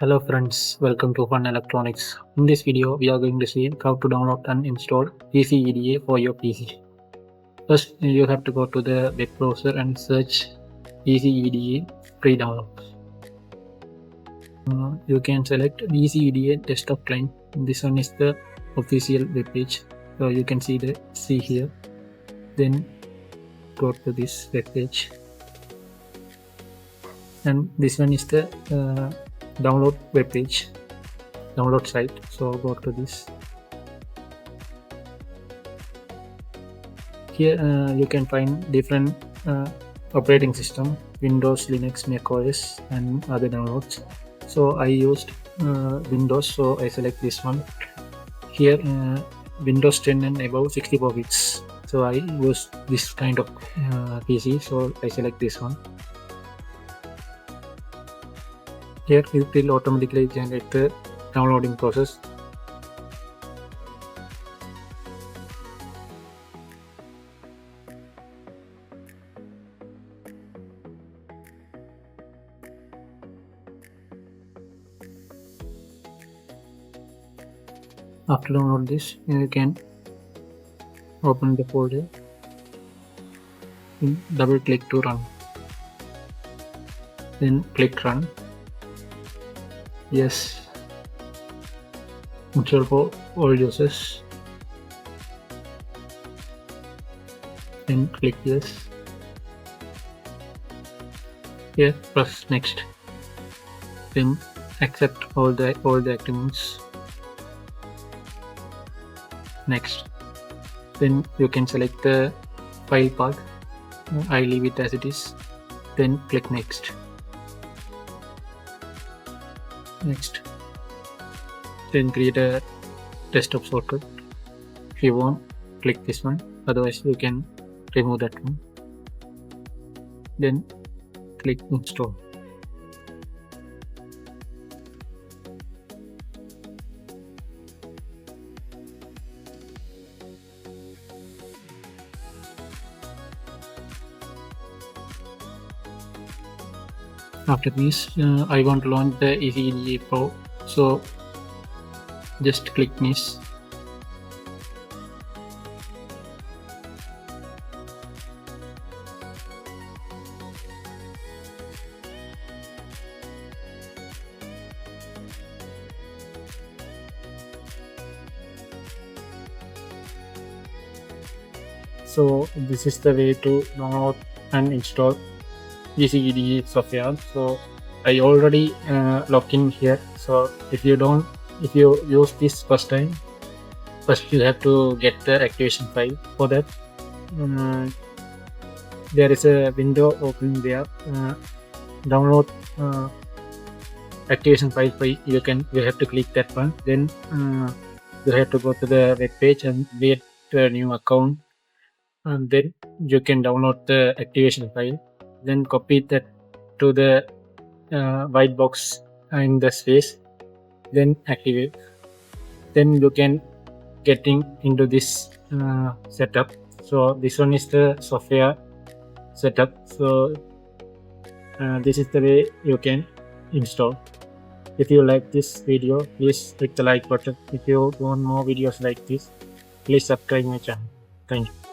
Hello friends, welcome to Fun Electronics. In this video, we are going to see how to download and install EasyEDA for your PC. First, you have to go to the web browser and search EasyEDA free downloads. You can select EasyEDA desktop client. This one is the official web page. So you can see here. Then go to this web page. And this one is the download web page, download site. So go to this. Here you can find different operating system, Windows, Linux, Mac OS and other downloads. So I used Windows, so I select this one. Here Windows 10 and above 64 bits, so I use this kind of PC, so I select this one. Here it will automatically generate the downloading process. After download this, you can open the folder, double click to run, then click run. Yes, install for all users, then click yes. Here press next, then accept all the agreements. Next, then you can select the file path. I leave it as it is, then click next. Then create a desktop shortcut. If you want, click this one, otherwise you can remove that one. Then click install. After this, I want to launch the EasyEDA Pro, so just click this. So this is the way to download and install EasyEDA software. So I already logged in here. So if you use this first time, first you have to get the activation file. For that, there is a window open there. Download activation file. You have to click that one. Then you have to go to the web page and create a new account, and then you can download the activation file. Then copy that to the white box in the space, then activate. Then you can get into this setup. So this one is the software setup. So this is the way you can install. If you like this video, please click the like button. If you want more videos like this, please subscribe my channel. Thank you.